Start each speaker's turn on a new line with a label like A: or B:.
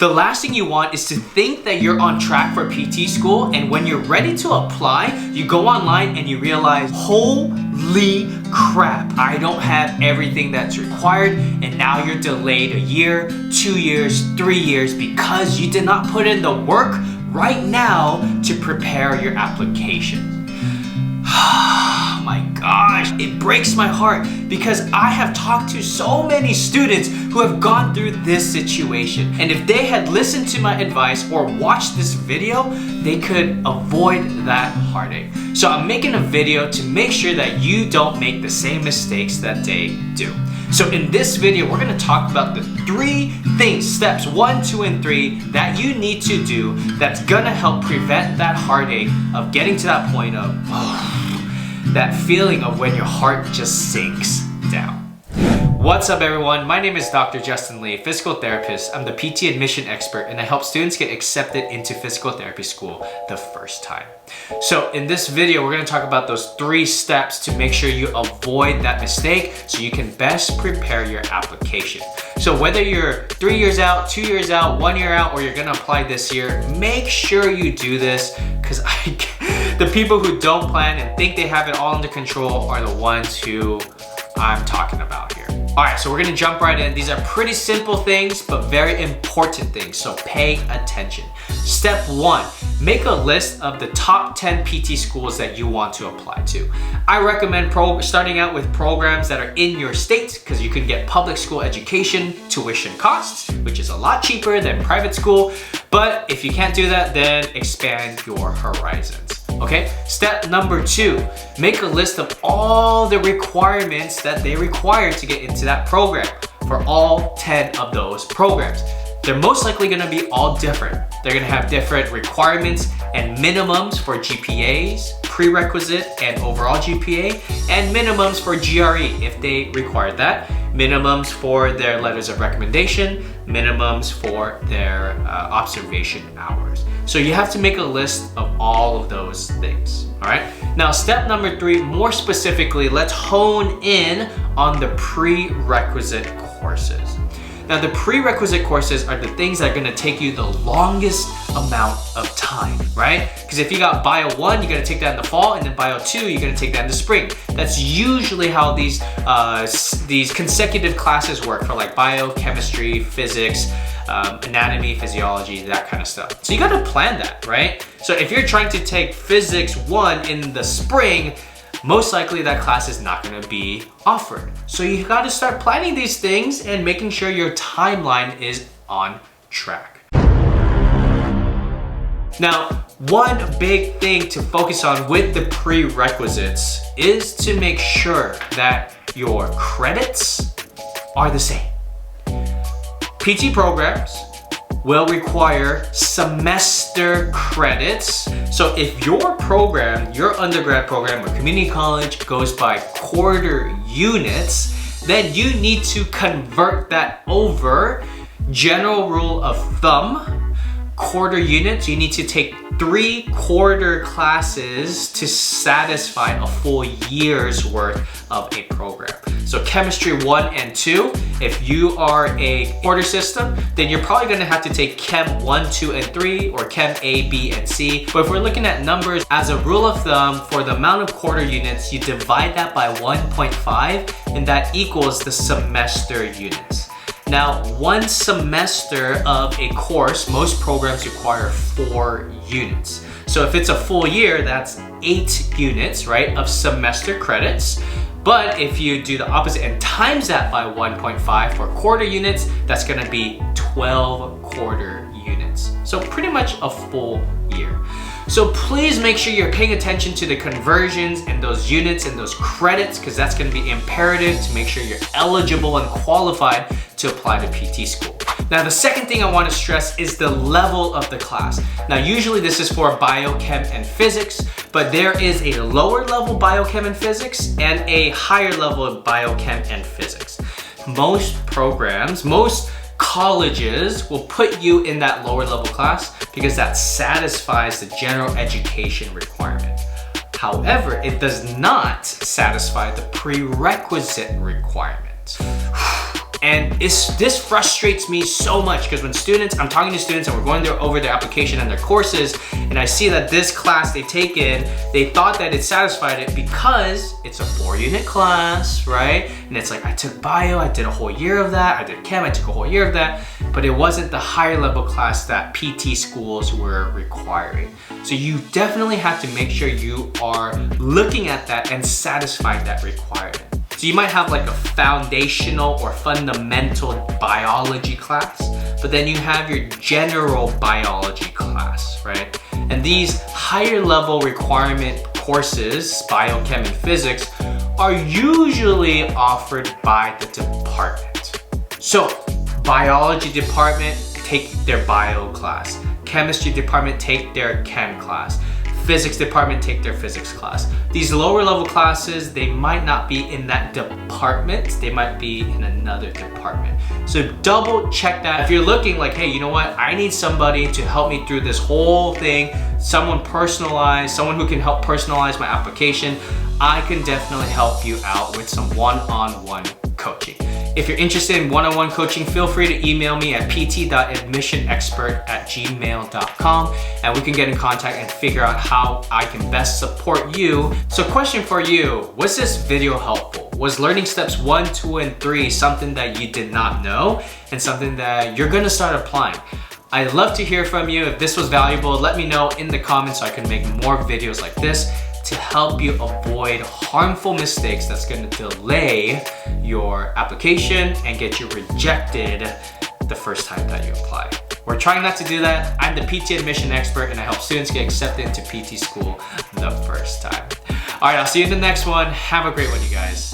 A: The last thing you want is to think that you're on track for PT school, and when you're ready to apply, you go online and you realize, holy crap, I don't have everything that's required, and now you're delayed a year, 2 years, 3 years because you did not put in the work right now to prepare your application. Oh my gosh, it breaks my heart because I have talked to so many students who have gone through this situation. And if they had listened to my advice or watched this video, they could avoid that heartache. So I'm making a video to make sure that you don't make the same mistakes that they do. So in this video, we're gonna talk about the 3 things, steps 1, 2, and 3 that you need to do that's gonna help prevent that heartache of getting to that point of that feeling of when your heart just sinks down. What's up everyone? My name is Dr. Justin Lee, physical therapist. I'm the PT admission expert and I help students get accepted into physical therapy school the first time. So in this video, we're gonna talk about those 3 steps to make sure you avoid that mistake so you can best prepare your application. So whether you're 3 years out, 2 years out, 1 year out, or you're gonna apply this year, make sure you do this because the people who don't plan and think they have it all under control are the ones who I'm talking about here. All right, so we're gonna jump right in. These are pretty simple things, but very important things, so pay attention. Step 1, make a list of the top 10 PT schools that you want to apply to. I recommend starting out with programs that are in your state because you can get public school education tuition costs, which is a lot cheaper than private school. But if you can't do that, then expand your horizons. Okay, step number 2, make a list of all the requirements that they require to get into that program for all 10 of those programs. They're most likely gonna be all different. They're gonna have different requirements and minimums for GPAs, prerequisite and overall GPA, and minimums for GRE if they require that, minimums for their letters of recommendation, minimums for their observation hours. So you have to make a list of all of those things, all right? Now, step number 3, more specifically, let's hone in on the prerequisite courses. Now, the prerequisite courses are the things that are gonna take you the longest amount of time, right? Because if you got Bio 1, you're gonna take that in the fall, and then Bio 2, you're gonna take that in the spring. That's usually how these consecutive classes work for like biochemistry, physics, anatomy, physiology, that kind of stuff. So you gotta plan that, right? So if you're trying to take Physics 1 in the spring, most likely that class is not gonna be offered. So you gotta start planning these things and making sure your timeline is on track. Now, one big thing to focus on with the prerequisites is to make sure that your credits are the same. PT programs will require semester credits. So if your program, your undergrad program or community college goes by quarter units, then you need to convert that over. General rule of thumb, quarter units, you need to take 3 quarter classes to satisfy a full year's worth of a program. So chemistry 1 and 2, if you are a quarter system, then you're probably gonna have to take Chem 1, 2, and 3, or Chem A, B, and C. But if we're looking at numbers, as a rule of thumb, for the amount of quarter units, you divide that by 1.5, and that equals the semester units. Now, 1 semester of a course, most programs require 4 units. So if it's a full year, that's 8 units, right, of semester credits. But if you do the opposite and times that by 1.5 for quarter units, that's gonna be 12 quarter units. So pretty much a full year. So please make sure you're paying attention to the conversions and those units and those credits, because that's gonna be imperative to make sure you're eligible and qualified to apply to PT school. Now, the second thing I want to stress is the level of the class. Now, usually this is for biochem and physics, but there is a lower level biochem and physics and a higher level of biochem and physics. Most programs, most colleges will put you in that lower level class because that satisfies the general education requirement. However, it does not satisfy the prerequisite requirement. And this frustrates me so much because when I'm talking to students and we're going over their application and their courses, and I see that this class they taken, they thought that it satisfied it because it's a 4-unit class, right? And it's like, I took bio, I did a whole year of that, I did chem, I took a whole year of that, but it wasn't the higher level class that PT schools were requiring. So you definitely have to make sure you are looking at that and satisfying that requirement. So you might have like a foundational or fundamental biology class, but then you have your general biology class, right? And these higher level requirement courses, biochem and physics, are usually offered by the department. So biology department, take their bio class. Chemistry department, take their chem class. Physics department, take their physics class. These lower level classes, they might not be in that department, they might be in another department. So double check that. If you're looking like, hey, you know what? I need somebody to help me through this whole thing, someone personalized, someone who can help personalize my application, I can definitely help you out with some one-on-one coaching. If you're interested in one-on-one coaching, feel free to email me at pt.admissionexpert@gmail.com and we can get in contact and figure out how I can best support you. So question for you, was this video helpful? Was learning steps 1, 2, and 3 something that you did not know and something that you're gonna start applying? I'd love to hear from you. If this was valuable, let me know in the comments so I can make more videos like this to help you avoid harmful mistakes that's going to delay your application and get you rejected the first time that you apply. We're trying not to do that. I'm the PT admission expert and I help students get accepted into PT school the first time. All right, I'll see you in the next one. Have a great one, you guys.